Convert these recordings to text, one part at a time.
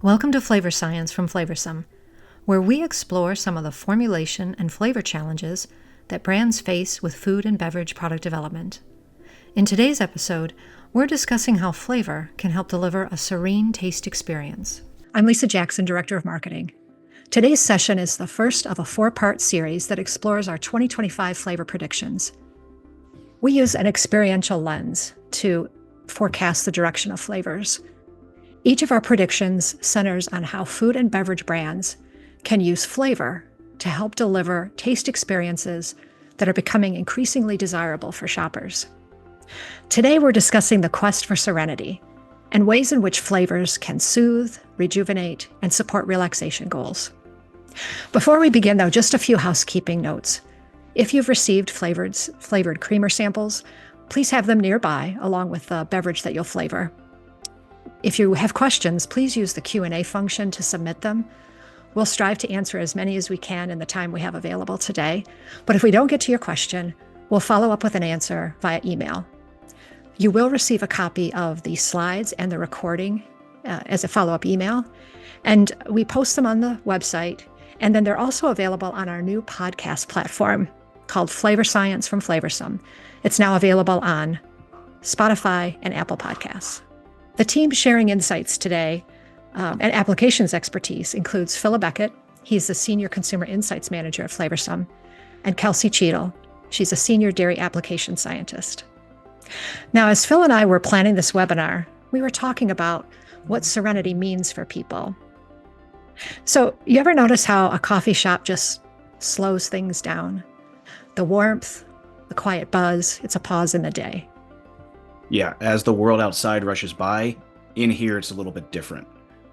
Welcome to FlavorScience from FlavorSome, where we explore some of the formulation and flavor challenges that brands face with food and beverage product development. In today's episode, we're discussing how flavor can help deliver a serene taste experience. I'm Lisa Jackson, Director of Marketing. Today's session is the first of a four-part series that explores our 2025 flavor predictions. We use an experiential lens to forecast the direction of flavors. Each of our predictions centers on how food and beverage brands can use flavor to help deliver taste experiences that are becoming increasingly desirable for shoppers. Today, we're discussing the quest for serenity and ways in which flavors can soothe, rejuvenate, and support relaxation goals. Before we begin, though, just a few housekeeping notes. If you've received flavored creamer samples, please have them nearby along with the beverage that you'll flavor. If you have questions, please use the Q&A function to submit them. We'll strive to answer as many as we can in the time we have available today. But if we don't get to your question, we'll follow up with an answer via email. You will receive a copy of the slides and the recording as a follow-up email. And we post them on the website. And then they're also available on our new podcast platform called FlavorScience from FlavorSome. It's now available on Spotify and Apple Podcasts. The team sharing insights today and applications expertise includes Philip Beckett. He's the Senior Consumer Insights Manager at FlavorSome, and Kelsey Cheadle. She's a Senior Dairy Application Scientist. Now, as Phil and I were planning this webinar, we were talking about what serenity means for people. So, you ever notice how a coffee shop just slows things down? The warmth, the quiet buzz, it's a pause in the day. Yeah, as the world outside rushes by, in here it's a little bit different.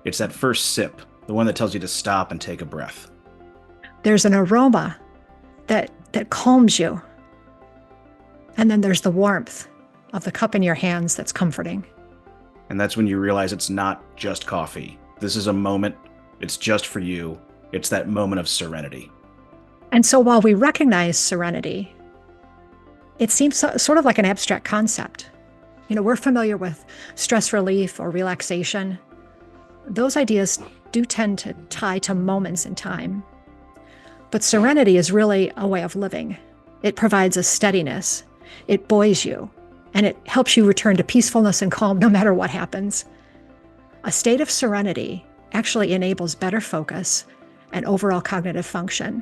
It's that first sip, the one that tells you to stop and take a breath. There's an aroma that calms you. And then there's the warmth of the cup in your hands that's comforting. And that's when you realize it's not just coffee. This is a moment, it's just for you. It's that moment of serenity. And so while we recognize serenity, it seems sort of like an abstract concept. You know, we're familiar with stress relief or relaxation. Those ideas do tend to tie to moments in time. But serenity is really a way of living. It provides a steadiness. It buoys you, and it helps you return to peacefulness and calm no matter what happens. A state of serenity actually enables better focus and overall cognitive function.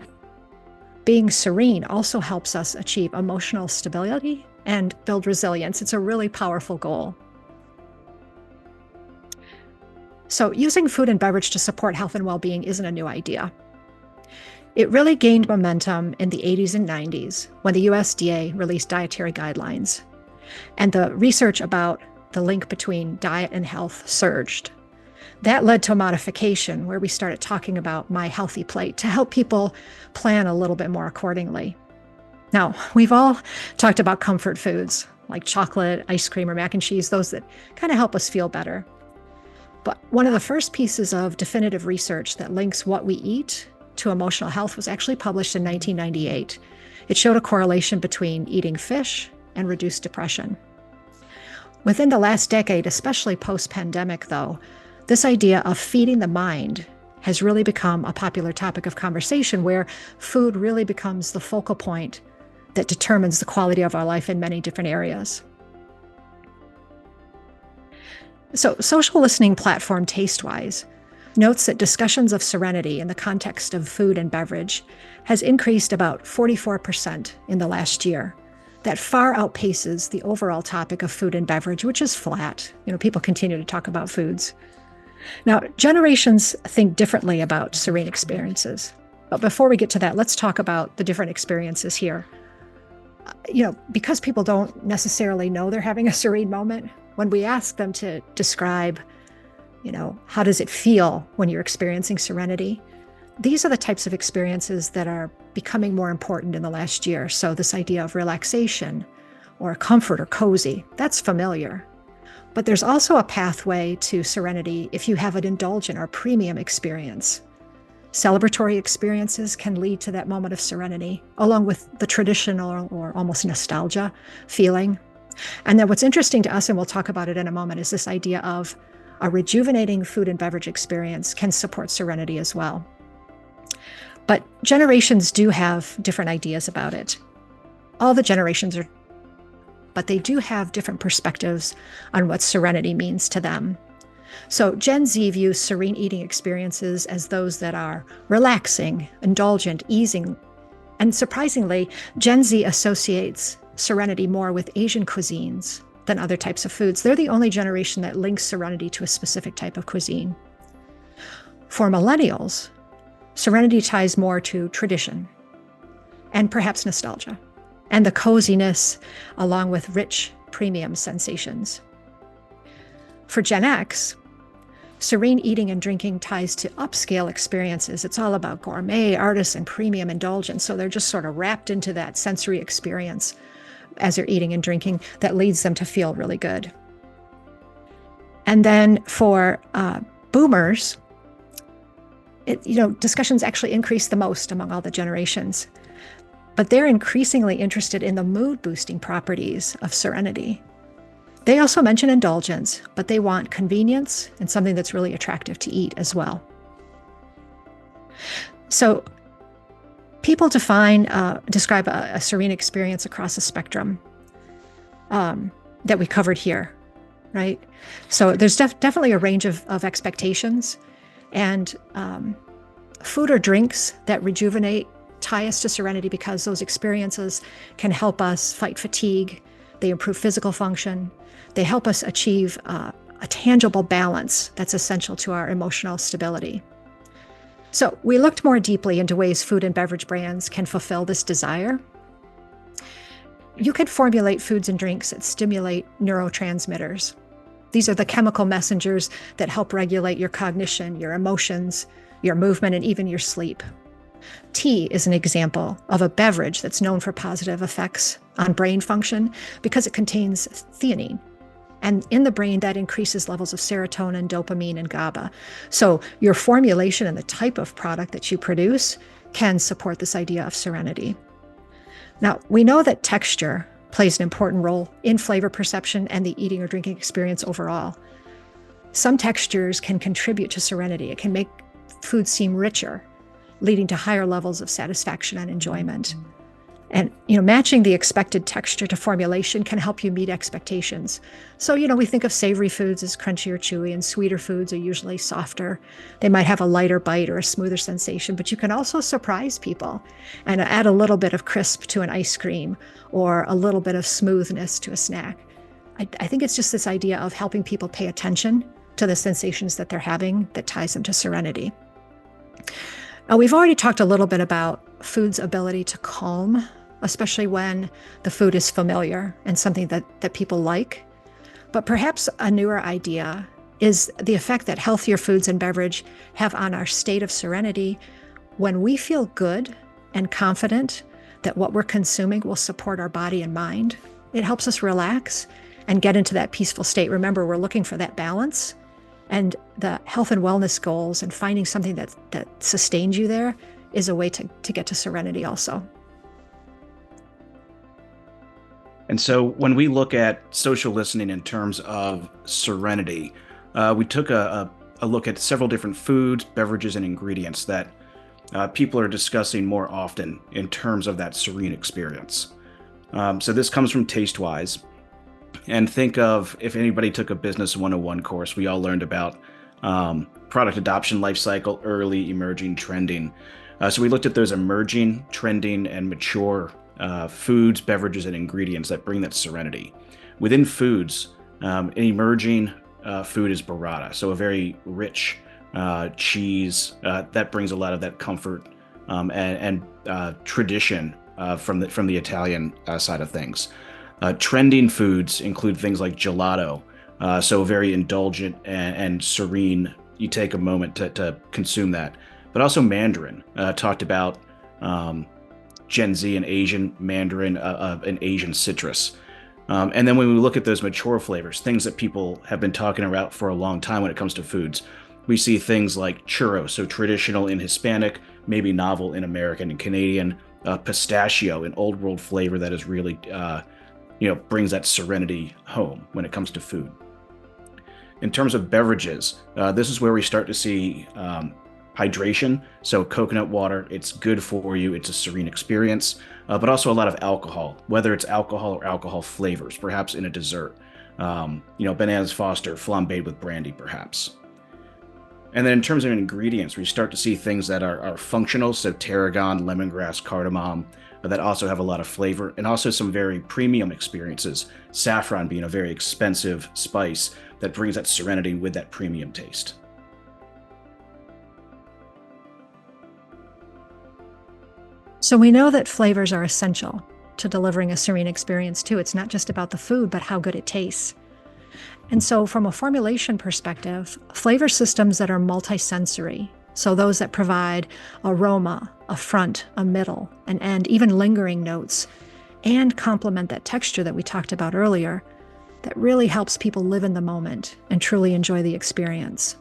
Being serene also helps us achieve emotional stability and build resilience. It's a really powerful goal. So using food and beverage to support health and well-being isn't a new idea. It really gained momentum in the 80s and 90s when the USDA released dietary guidelines, and the research about the link between diet and health surged. That led to a modification where we started talking about My Healthy Plate to help people plan a little bit more accordingly. Now, we've all talked about comfort foods like chocolate, ice cream, or mac and cheese, those that kind of help us feel better. But one of the first pieces of definitive research that links what we eat to emotional health was actually published in 1998. It showed a correlation between eating fish and reduced depression. Within the last decade, especially post-pandemic though, this idea of feeding the mind has really become a popular topic of conversation where food really becomes the focal point that determines the quality of our life in many different areas. So, social listening platform Tastewise notes that discussions of serenity in the context of food and beverage has increased about 44% in the last year. That far outpaces the overall topic of food and beverage, which is flat. You know, people continue to talk about foods. Now, generations think differently about serene experiences. But before we get to that, let's talk about the different experiences here. You know, because people don't necessarily know they're having a serene moment, when we ask them to describe, you know, how does it feel when you're experiencing serenity? These are the types of experiences that are becoming more important in the last year. So this idea of relaxation or comfort or cozy, that's familiar. But there's also a pathway to serenity if you have an indulgent or premium experience. Celebratory experiences can lead to that moment of serenity, along with the traditional or almost nostalgia feeling. And then what's interesting to us, and we'll talk about it in a moment, is this idea of a rejuvenating food and beverage experience can support serenity as well. But generations do have different ideas about it. All the generations are, but they do have different perspectives on what serenity means to them. So Gen Z views serene eating experiences as those that are relaxing, indulgent, easing. And surprisingly, Gen Z associates serenity more with Asian cuisines than other types of foods. They're the only generation that links serenity to a specific type of cuisine. For millennials, serenity ties more to tradition and perhaps nostalgia and the coziness along with rich premium sensations. For Gen X, serene eating and drinking ties to upscale experiences. It's all about gourmet, artists, and premium indulgence. So they're just sort of wrapped into that sensory experience as they're eating and drinking that leads them to feel really good. And then for boomers, discussions actually increase the most among all the generations. But they're increasingly interested in the mood-boosting properties of serenity. They also mention indulgence, but they want convenience and something that's really attractive to eat as well. So people describe a serene experience across a spectrum that we covered here, right? So there's definitely a range of expectations, and food or drinks that rejuvenate tie us to serenity because those experiences can help us fight fatigue. They improve physical function. They help us achieve a tangible balance that's essential to our emotional stability. So we looked more deeply into ways food and beverage brands can fulfill this desire. You can formulate foods and drinks that stimulate neurotransmitters. These are the chemical messengers that help regulate your cognition, your emotions, your movement, and even your sleep. Tea is an example of a beverage that's known for positive effects on brain function because it contains theanine. And in the brain, that increases levels of serotonin, dopamine, and GABA. So your formulation and the type of product that you produce can support this idea of serenity. Now, we know that texture plays an important role in flavor perception and the eating or drinking experience overall. Some textures can contribute to serenity. It can make food seem richer, leading to higher levels of satisfaction and enjoyment. And, matching the expected texture to formulation can help you meet expectations. So, we think of savory foods as crunchy or chewy, and sweeter foods are usually softer. They might have a lighter bite or a smoother sensation, but you can also surprise people and add a little bit of crisp to an ice cream or a little bit of smoothness to a snack. I think it's just this idea of helping people pay attention to the sensations that they're having that ties them to serenity. Now, we've already talked a little bit about food's ability to calm, especially when the food is familiar and something that people like. But perhaps a newer idea is the effect that healthier foods and beverage have on our state of serenity when we feel good and confident that what we're consuming will support our body and mind. It helps us relax and get into that peaceful state. Remember, we're looking for that balance, and the health and wellness goals and finding something that sustains you there is a way to get to serenity also. And so when we look at social listening in terms of serenity, we took a look at several different foods, beverages, and ingredients that people are discussing more often in terms of that serene experience. So this comes from TasteWise. And think of, if anybody took a Business 101 course, we all learned about product adoption life cycle, early, emerging, trending. So we looked at those emerging, trending, and mature foods, beverages, and ingredients that bring that serenity. Within foods, an emerging food is burrata, so a very rich cheese that brings a lot of that comfort and tradition from the Italian side of things. Trending foods include things like gelato, so very indulgent and serene. You take a moment to consume that. But also Mandarin, talked about Gen Z and Asian Mandarin, an Asian citrus. And then when we look at those mature flavors, things that people have been talking about for a long time when it comes to foods, we see things like churro, so traditional in Hispanic, maybe novel in American and Canadian, pistachio, an old world flavor that is really, brings that serenity home when it comes to food. In terms of beverages, this is where we start to see hydration. So coconut water, it's good for you. It's a serene experience, but also a lot of alcohol, whether it's alcohol or alcohol flavors, perhaps in a dessert. Bananas Foster flambéed with brandy, perhaps. And then in terms of ingredients, we start to see things that are functional, so tarragon, lemongrass, cardamom, that also have a lot of flavor, and also some very premium experiences, saffron being a very expensive spice that brings that serenity with that premium taste. So we know that flavors are essential to delivering a serene experience too. It's not just about the food, but how good it tastes. And so from a formulation perspective, flavor systems that are multisensory, so those that provide aroma, a front, a middle, an end, even lingering notes, and complement that texture that we talked about earlier, that really helps people live in the moment and truly enjoy the experience.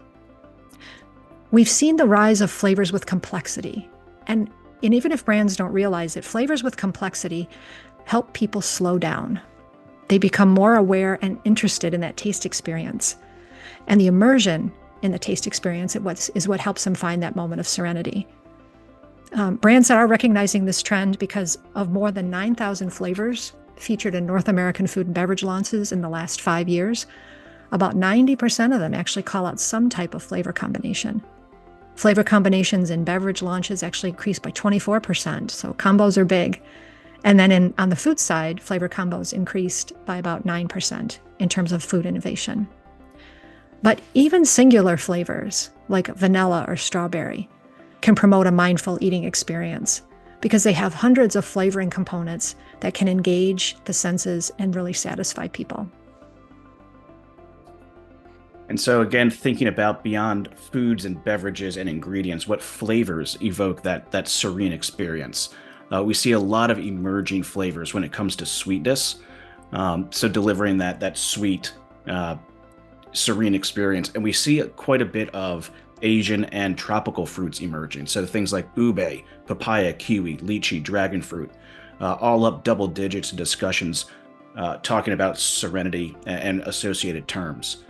We've seen the rise of flavors with complexity. And even if brands don't realize it, flavors with complexity help people slow down. They become more aware and interested in that taste experience. And the immersion in the taste experience is what helps them find that moment of serenity. Brands that are recognizing this trend, because of more than 9,000 flavors featured in North American food and beverage launches in the last 5 years, about 90% of them actually call out some type of flavor combination. Flavor combinations in beverage launches actually increased by 24%, so combos are big. And then on the food side, flavor combos increased by about 9% in terms of food innovation. But even singular flavors, like vanilla or strawberry, can promote a mindful eating experience because they have hundreds of flavoring components that can engage the senses and really satisfy people. And so again, thinking about beyond foods and beverages and ingredients, what flavors evoke that serene experience? We see a lot of emerging flavors when it comes to sweetness. So delivering that sweet, serene experience. And we see quite a bit of Asian and tropical fruits emerging. So things like ube, papaya, kiwi, lychee, dragon fruit, all up double digits in discussions talking about serenity and associated terms.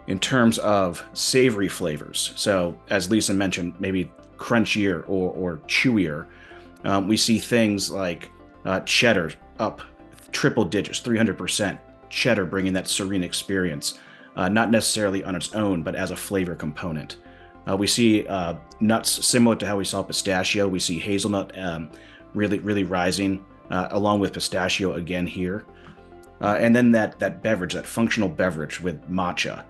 In terms of savory flavors, so as Lisa mentioned, maybe crunchier or chewier, we see things like cheddar up triple digits, 300%. Cheddar bringing that serene experience, not necessarily on its own, but as a flavor component. We see nuts similar to how we saw pistachio. We see hazelnut really rising, along with pistachio again here. And then that beverage, that functional beverage with matcha.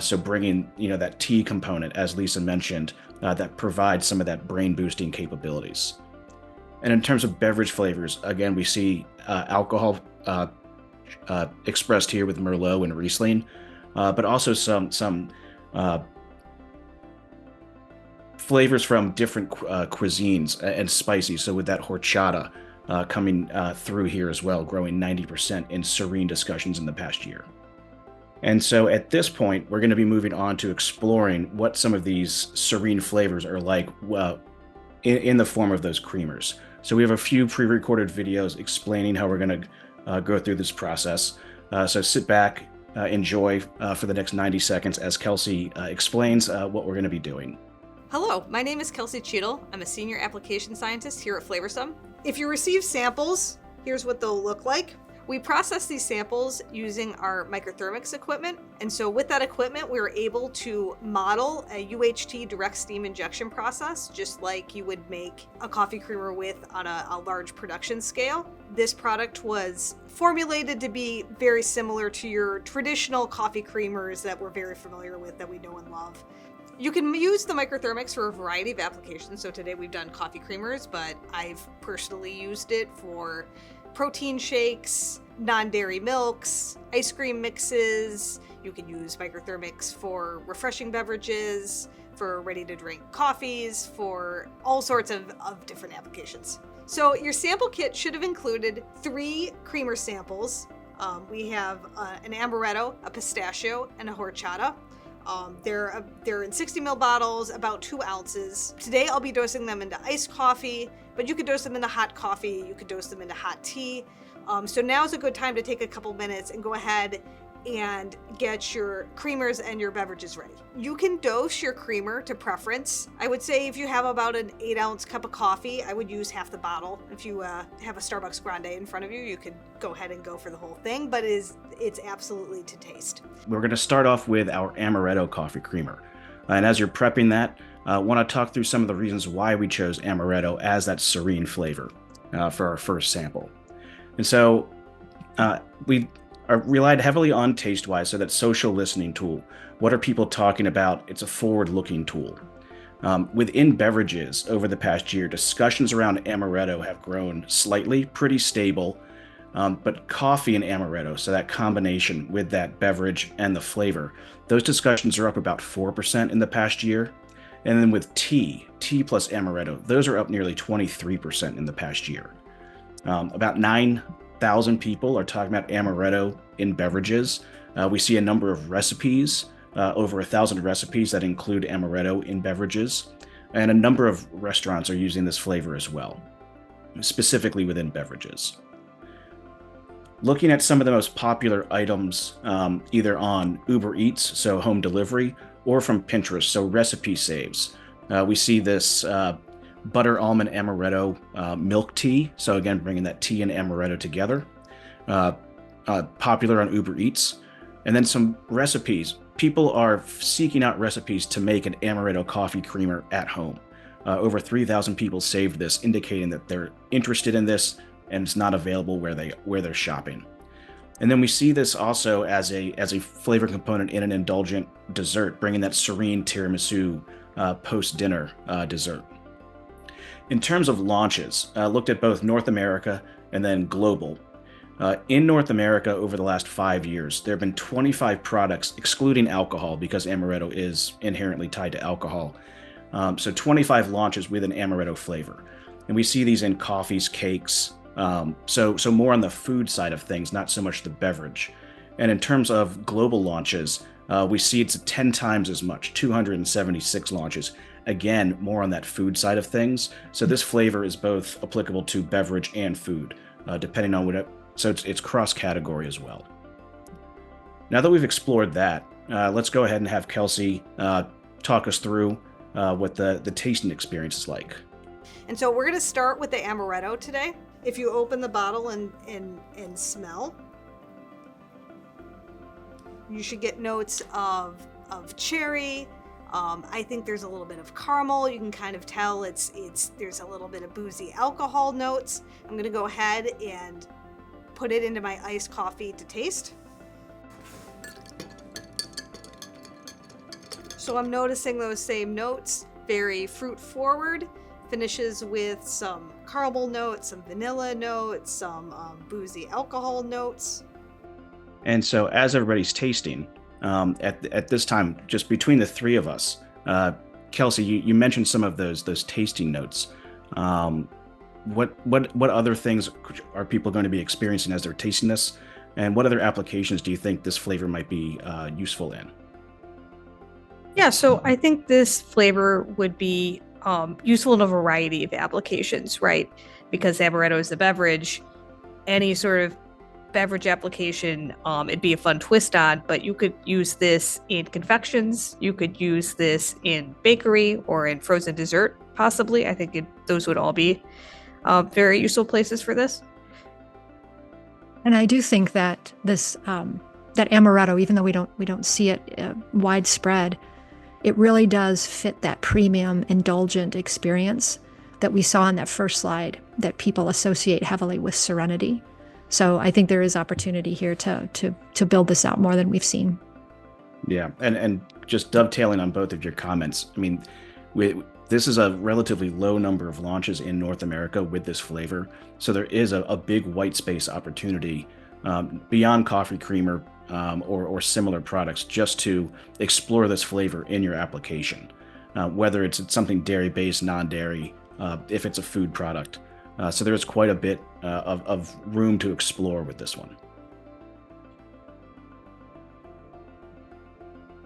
So bringing that tea component, as Lisa mentioned, that provides some of that brain boosting capabilities. And in terms of beverage flavors, again, we see alcohol expressed here with Merlot and Riesling, but also some flavors from different cuisines and spicy. So with that horchata coming through here as well, growing 90% in serene discussions in the past year. And so at this point, we're going to be moving on to exploring what some of these serene flavors are like in the form of those creamers. So we have a few pre-recorded videos explaining how we're going to go through this process. So sit back, enjoy for the next 90 seconds as Kelsey explains what we're going to be doing. Hello, my name is Kelsey Cheadle. I'm a senior application scientist here at FlavorScience. If you receive samples, here's what they'll look like. We process these samples using our microthermics equipment. And so with that equipment, we were able to model a UHT direct steam injection process, just like you would make a coffee creamer with on a large production scale. This product was formulated to be very similar to your traditional coffee creamers that we're very familiar with, that we know and love. You can use the microthermics for a variety of applications. So today we've done coffee creamers, but I've personally used it for protein shakes, non-dairy milks, ice cream mixes. You can use microthermics for refreshing beverages, for ready-to-drink coffees, for all sorts of different applications. So your sample kit should have included 3 creamer samples. We have an amaretto, a pistachio, and a horchata. They're in 60 ml bottles, about 2 ounces. Today I'll be dosing them into iced coffee, but you could dose them into hot coffee, you could dose them into hot tea. So now's a good time to take a couple minutes and go ahead and get your creamers and your beverages ready. You can dose your creamer to preference. I would say if you have about an 8-ounce cup of coffee, I would use half the bottle. If you have a Starbucks Grande in front of you, you could go ahead and go for the whole thing, but it's absolutely to taste. We're going to start off with our amaretto coffee creamer. And as you're prepping that, I want to talk through some of the reasons why we chose amaretto as that serene flavor for our first sample. And so we relied heavily on TasteWise, so that social listening tool. What are people talking about? It's a forward-looking tool. Within beverages over the past year, discussions around amaretto have grown slightly, pretty stable, but coffee and amaretto, so that combination with that beverage and the flavor, those discussions are up about 4% in the past year. And then with tea plus amaretto, those are up nearly 23% in the past year. About 9,000 people are talking about amaretto in beverages. We see a number of recipes, over 1,000 recipes that include amaretto in beverages, and a number of restaurants are using this flavor as well, specifically within beverages. Looking at some of the most popular items, either on Uber Eats, so home delivery, or from Pinterest, so recipe saves. We see this butter almond amaretto milk tea, so again, bringing that tea and amaretto together. Popular on Uber Eats. And then some recipes. People are seeking out recipes to make an amaretto coffee creamer at home. Over 3,000 people saved this, indicating that they're interested in this and it's not available where they're shopping. And then we see this also as a flavor component in an indulgent dessert, bringing that serene tiramisu post-dinner dessert. In terms of launches, looked at both North America and then global. In North America, over the last 5 years, there have been 25 products, excluding alcohol, because amaretto is inherently tied to alcohol. So 25 launches with an amaretto flavor. And we see these in coffees, cakes, so more on the food side of things, not so much the beverage. And in terms of global launches, we see it's 10 times as much, 276 launches. Again, more on that food side of things. So this flavor is both applicable to beverage and food, depending on what so it's cross-category as well. Now that we've explored that, let's go ahead and have Kelsey talk us through what the tasting experience is like. And so we're going to start with the amaretto today. If you open the bottle and smell, you should get notes of cherry. I think there's a little bit of caramel. You can kind of tell there's a little bit of boozy alcohol notes. I'm going to go ahead and put it into my iced coffee to taste. So I'm noticing those same notes, very fruit forward, finishes with some caramel notes, some vanilla notes, some boozy alcohol notes. And so as everybody's tasting, at this time, just between the three of us, Kelsey, you mentioned some of those tasting notes. What other things are people going to be experiencing as they're tasting this? And what other applications do you think this flavor might be useful in? Yeah, so I think this flavor would be useful in a variety of applications, right? Because amaretto is a beverage. Any sort of beverage application, it'd be a fun twist on, but you could use this in confections. You could use this in bakery or in frozen dessert, possibly. I think those would all be very useful places for this. And I do think that this that amaretto, even though we don't see it widespread, it really does fit that premium indulgent experience that we saw in that first slide that people associate heavily with Serenity. So I think there is opportunity here to build this out more than we've seen. Yeah, and just dovetailing on both of your comments, I mean, this is a relatively low number of launches in North America with this flavor, so there is a big white space opportunity beyond coffee creamer or similar products, just to explore this flavor in your application, whether it's something dairy-based, non-dairy, if it's a food product. So there is quite a bit of room to explore with this one.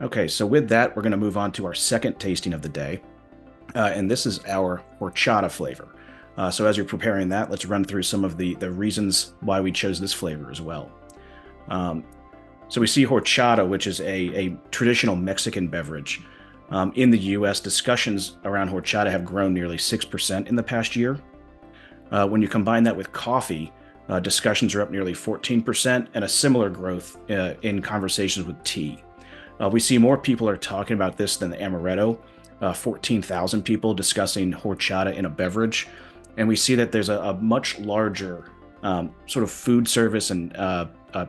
Okay, so with that, we're going to move on to our second tasting of the day. And this is our horchata flavor. So as you're preparing that, let's run through some of the reasons why we chose this flavor as well. So we see horchata, which is a traditional Mexican beverage. In the U.S., discussions around horchata have grown nearly 6% in the past year. When you combine that with coffee, discussions are up nearly 14%, and a similar growth in conversations with tea. We see more people are talking about this than the amaretto, 14,000 people discussing horchata in a beverage. And we see that there's a much larger sort of food service and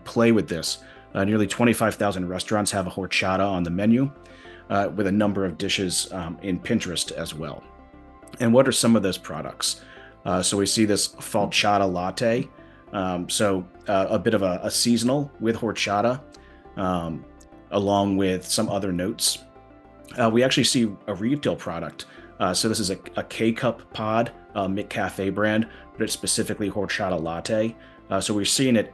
play with this. Nearly 25,000 restaurants have a horchata on the menu, with a number of dishes in Pinterest as well. And what are some of those products? So we see this falchata latte, a bit of a seasonal with horchata, along with some other notes. We actually see a retail product. So this is a K-Cup pod, McCafe brand, but it's specifically horchata latte. So we're seeing it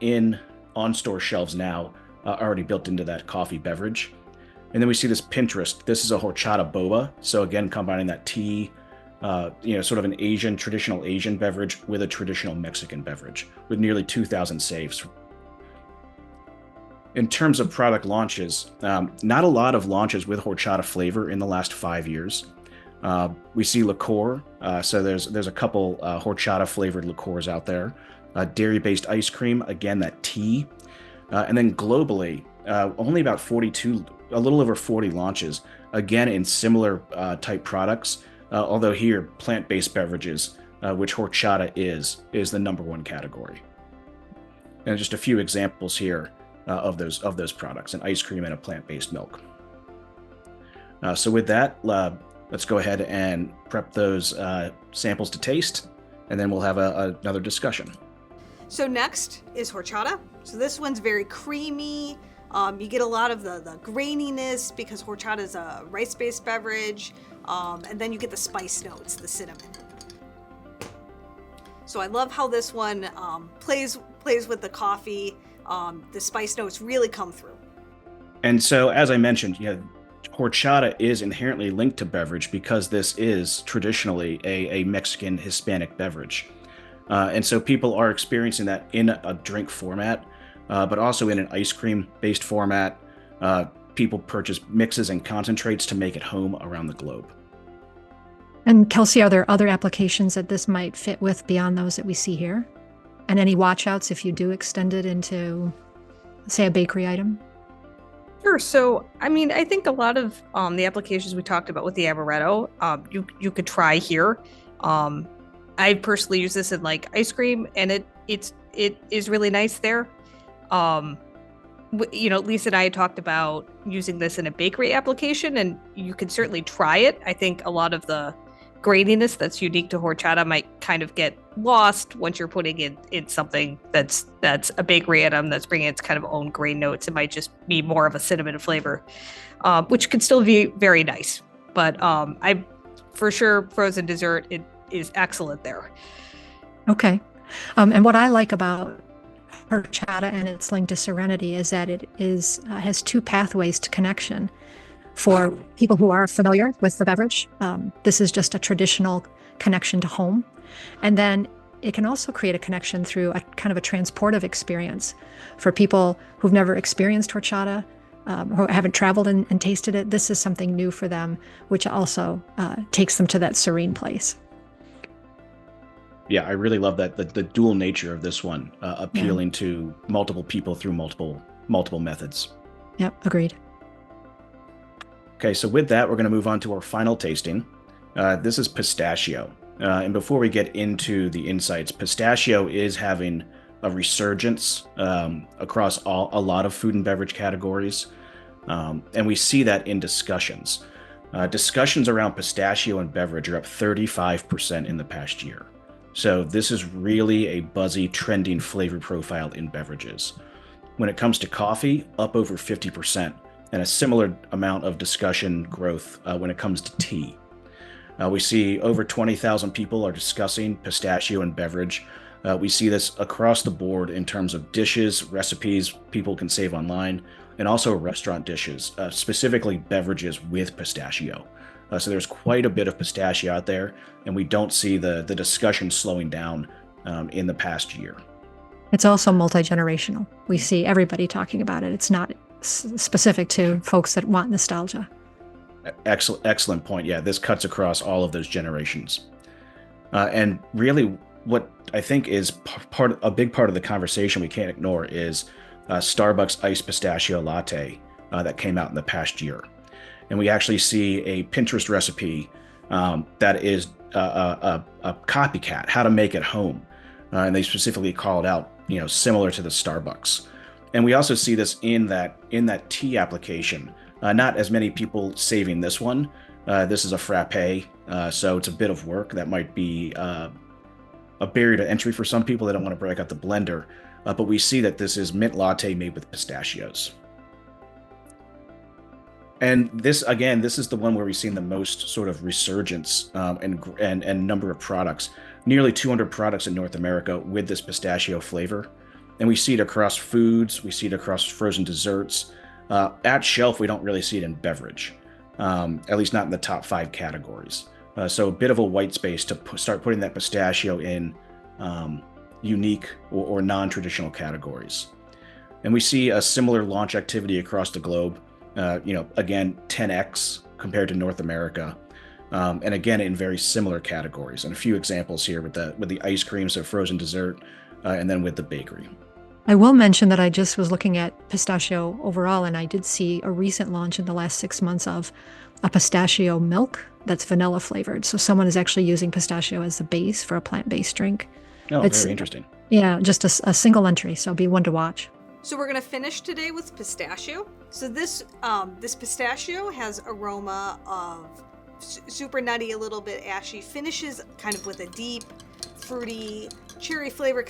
on store shelves now, already built into that coffee beverage. And then we see this Pinterest. This is a horchata boba. So again, combining that tea, sort of an traditional Asian beverage with a traditional Mexican beverage, with nearly 2,000 saves. In terms of product launches, not a lot of launches with horchata flavor in the last 5 years. We see liqueur, so there's a couple horchata flavored liqueurs out there. Dairy-based ice cream, again, that tea. And then globally, only about a little over 40 launches, again in similar type products, although here, plant-based beverages, which horchata is the number one category. And just a few examples here of those products, an ice cream and a plant-based milk. So with that, let's go ahead and prep those samples to taste, and then we'll have another discussion. So next is horchata. So this one's very creamy. You get a lot of the graininess because horchata is a rice-based beverage, and then you get the spice notes, the cinnamon. So I love how this one plays with the coffee. The spice notes really come through. And so, as I mentioned, horchata is inherently linked to beverage because this is traditionally a Mexican Hispanic beverage. And so people are experiencing that in a drink format, but also in an ice cream based format. People purchase mixes and concentrates to make it home around the globe. And Kelsey, are there other applications that this might fit with beyond those that we see here? And any watch outs if you do extend it into, say, a bakery item? Sure. So, I think a lot of the applications we talked about with the amaretto, you could try here. I personally use this in like ice cream, and it is really nice there. Lisa and I talked about using this in a bakery application, and you can certainly try it. I think a lot of the graininess that's unique to horchata might kind of get lost once you're putting it in something that's a bakery item that's bringing its kind of own grain notes. It might just be more of a cinnamon flavor, which can still be very nice. But I, for sure, frozen dessert, it is excellent there. Okay. And what I like about horchata and its link to Serenity is that it has two pathways to connection. For people who are familiar with the beverage, this is just a traditional connection to home. And then it can also create a connection through a kind of a transportive experience for people who've never experienced horchata, or haven't traveled and tasted it. This is something new for them, which also takes them to that serene place. Yeah, I really love that the dual nature of this one, appealing to multiple people through multiple methods. Yep, agreed. Okay, so with that, we're going to move on to our final tasting. This is pistachio. And before we get into the insights, pistachio is having a resurgence across a lot of food and beverage categories. And we see that in discussions. Discussions around pistachio and beverage are up 35% in the past year. So this is really a buzzy, trending flavor profile in beverages. When it comes to coffee, up over 50%. And a similar amount of discussion growth when it comes to tea. We see over 20,000 people are discussing pistachio and beverage. We see this across the board in terms of dishes, recipes people can save online, and also restaurant dishes, specifically beverages with pistachio. So there's quite a bit of pistachio out there, and we don't see the discussion slowing down in the past year. It's also multi-generational. We see everybody talking about it. It's not specific to folks that want nostalgia. Excellent point. Yeah, this cuts across all of those generations. And really, what I think is a big part of the conversation we can't ignore is Starbucks iced pistachio latte that came out in the past year. And we actually see a Pinterest recipe that is a copycat, how to make it home. And they specifically call it out, similar to the Starbucks. And we also see this in that tea application. Not as many people saving this one. This is a frappe, so it's a bit of work. That might be a barrier to entry for some people. They don't want to break out the blender. But we see that this is mint latte made with pistachios. And this is the one where we've seen the most sort of resurgence and number of products. Nearly 200 products in North America with this pistachio flavor. And we see it across foods. We see it across frozen desserts. At shelf, we don't really see it in beverage, at least not in the top 5 categories. So a bit of a white space to start putting that pistachio in unique or non-traditional categories. And we see a similar launch activity across the globe. Again, 10x compared to North America. And again, in very similar categories. And a few examples here with the ice cream, so frozen dessert, and then with the bakery. I will mention that I just was looking at pistachio overall, and I did see a recent launch in the last 6 months of a pistachio milk that's vanilla flavored. So someone is actually using pistachio as the base for a plant-based drink. Oh, it's very interesting. Yeah, just a single entry, so it'll be one to watch. So we're going to finish today with pistachio. So this pistachio has aroma of super nutty, a little bit ashy, finishes kind of with a deep, fruity, cherry flavor.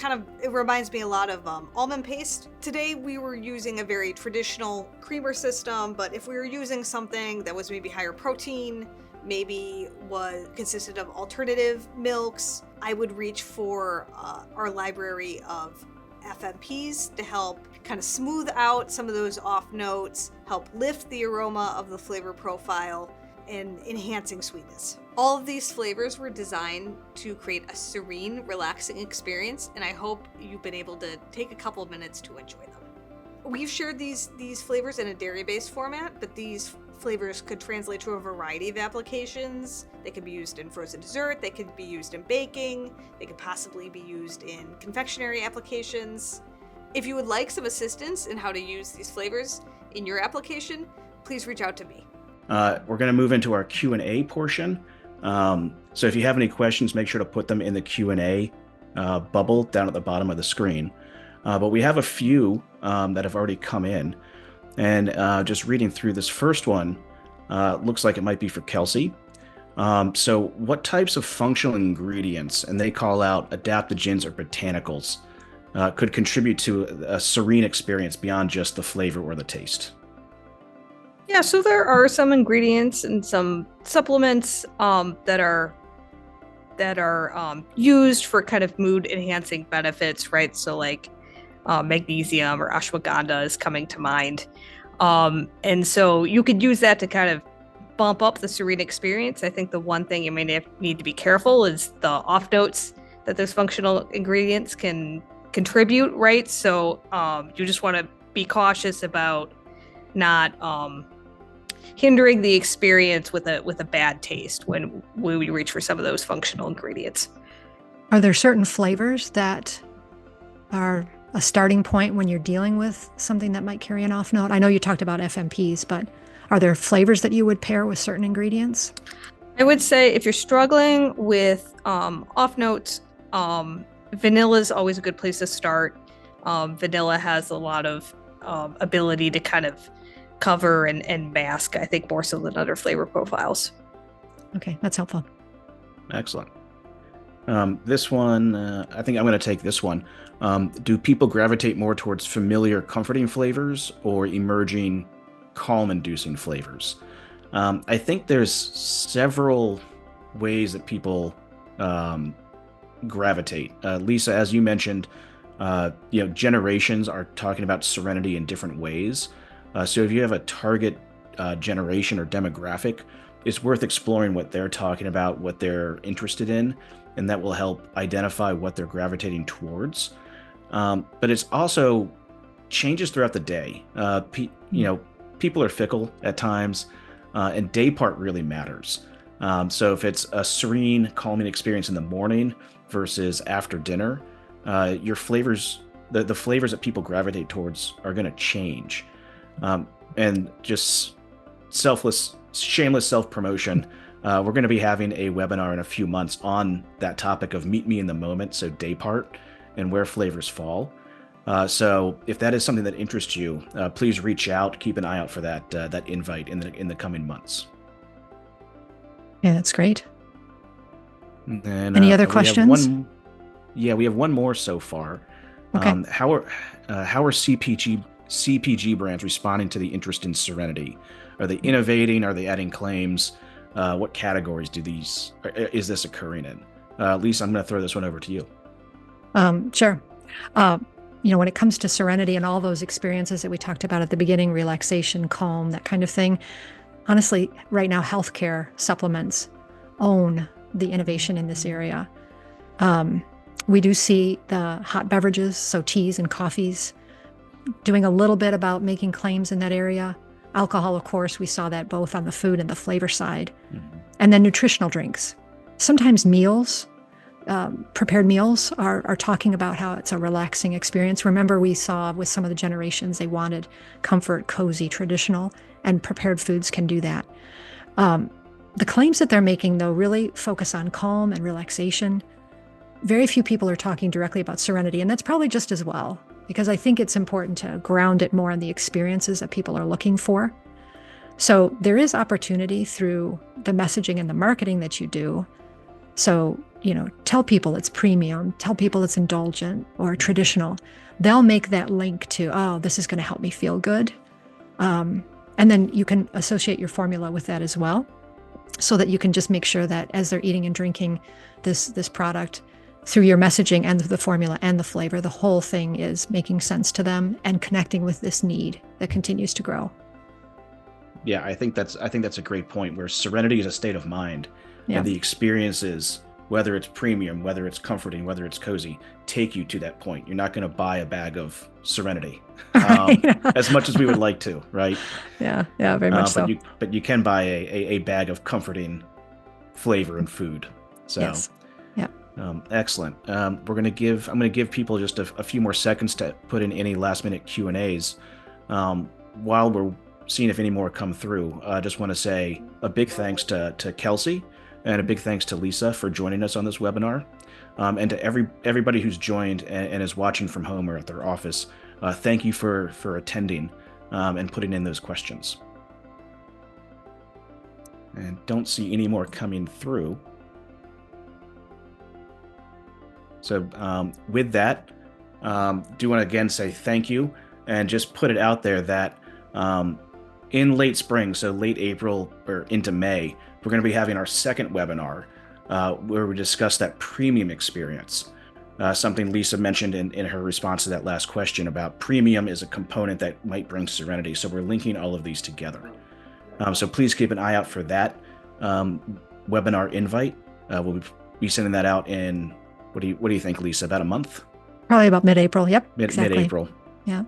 It reminds me a lot of almond paste. Today we were using a very traditional creamer system, but if we were using something that was maybe higher protein, maybe consisted of alternative milks, I would reach for our library of FMPs to help kind of smooth out some of those off notes, help lift the aroma of the flavor profile, and enhancing sweetness. All of these flavors were designed to create a serene, relaxing experience, and I hope you've been able to take a couple of minutes to enjoy them. We've shared these flavors in a dairy-based format, but these flavors could translate to a variety of applications. They could be used in frozen dessert, they could be used in baking, they could possibly be used in confectionery applications. If you would like some assistance in how to use these flavors in your application, please reach out to me. We're going to move into our Q&A portion. So if you have any questions, make sure to put them in the Q&A bubble down at the bottom of the screen. But we have a few that have already come in. And just reading through this first one, looks like it might be for Kelsey. So what types of functional ingredients, and they call out adaptogens or botanicals, could contribute to a serene experience beyond just the flavor or the taste? Yeah, so there are some ingredients and some supplements that are used for kind of mood enhancing benefits, right? So like magnesium or ashwagandha is coming to mind. And so you could use that to kind of bump up the serene experience. I think the one thing you may need to be careful is the off notes that those functional ingredients can contribute, right? So you just want to be cautious about not hindering the experience with a bad taste when we reach for some of those functional ingredients. Are there certain flavors that are a starting point when you're dealing with something that might carry an off note? I know you talked about FMPs, but are there flavors that you would pair with certain ingredients? I would say if you're struggling with off notes, vanilla is always a good place to start. Vanilla has a lot of ability to kind of cover and mask, I think, more so than other flavor profiles. Okay, that's helpful. Excellent. This one, I think I'm going to take this one. Do people gravitate more towards familiar, comforting flavors or emerging, calm-inducing flavors? I think there's several ways that people gravitate. Lisa, as you mentioned, generations are talking about Serenity in different ways. So if you have a target generation or demographic, it's worth exploring what they're talking about, what they're interested in, and that will help identify what they're gravitating towards. But it's also changes throughout the day. People are fickle at times, and day part really matters. So if it's a serene, calming experience in the morning versus after dinner, your flavors, the flavors that people gravitate towards are going to change. And just shameless self-promotion. We're going to be having a webinar in a few months on that topic of meet me in the moment, so day part, and where flavors fall. So if that is something that interests you, please reach out. Keep an eye out for that invite in the coming months. Yeah, that's great. And, any other questions? We have one more so far. Okay. How are CPG brands responding to the interest in Serenity? Are they innovating? Are they adding claims? What categories is this occurring in? Lisa, I'm going to throw this one over to you. Sure. When it comes to Serenity and all those experiences that we talked about at the beginning, relaxation, calm, that kind of thing, honestly, right now, healthcare supplements own the innovation in this area. We do see the hot beverages, so teas and coffees, doing a little bit about making claims in that area. Alcohol, of course, we saw that both on the food and the flavor side. Mm-hmm. And then nutritional drinks. Sometimes meals, prepared meals are talking about how it's a relaxing experience. Remember, we saw with some of the generations, they wanted comfort, cozy, traditional, and prepared foods can do that. The claims that they're making, though, really focus on calm and relaxation. Very few people are talking directly about Serenity, and that's probably just as well, because I think it's important to ground it more on the experiences that people are looking for. So there is opportunity through the messaging and the marketing that you do. So, tell people it's premium, tell people it's indulgent or traditional. They'll make that link to, oh, this is going to help me feel good. And then you can associate your formula with that as well, so that you can just make sure that as they're eating and drinking this product, through your messaging and the formula and the flavor, the whole thing is making sense to them and connecting with this need that continues to grow. Yeah, I think that's a great point, where Serenity is a state of mind, and the experiences, whether it's premium, whether it's comforting, whether it's cozy, take you to that point. You're not going to buy a bag of Serenity, as much as we would like to, right? Yeah, very much so. But you can buy a bag of comforting flavor and food. So. Yes. Excellent. I'm going to give people just a few more seconds to put in any last minute Q&As. While we're seeing if any more come through, I just want to say a big thanks to Kelsey and a big thanks to Lisa for joining us on this webinar, and to everybody who's joined and is watching from home or at their office. Thank you for attending and putting in those questions. And don't see any more coming through. So with that, do want to again say thank you and just put it out there that in late spring, so late April or into May, we're going to be having our second webinar where we discuss that premium experience. Something Lisa mentioned in her response to that last question about premium is a component that might bring Serenity. So we're linking all of these together. So please keep an eye out for that webinar invite. We'll be sending that out in... What do you think, Lisa? About a month? Probably about mid-April. Yep. Exactly. Mid-April. Yeah.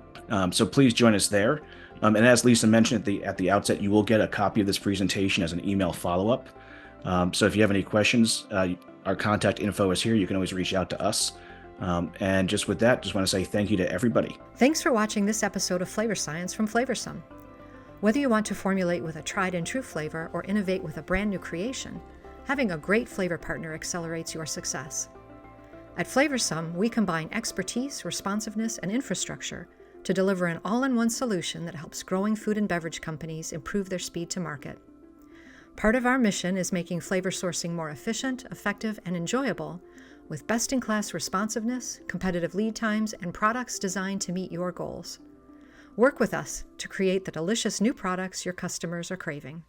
So please join us there. And as Lisa mentioned at the outset, you will get a copy of this presentation as an email follow-up. So if you have any questions, our contact info is here. You can always reach out to us. And just with that, just want to say thank you to everybody. Thanks for watching this episode of Flavor Science from FlavorSome. Whether you want to formulate with a tried and true flavor or innovate with a brand new creation, having a great flavor partner accelerates your success. At FlavorSome, we combine expertise, responsiveness, and infrastructure to deliver an all-in-one solution that helps growing food and beverage companies improve their speed to market. Part of our mission is making flavor sourcing more efficient, effective, and enjoyable, with best-in-class responsiveness, competitive lead times, and products designed to meet your goals. Work with us to create the delicious new products your customers are craving.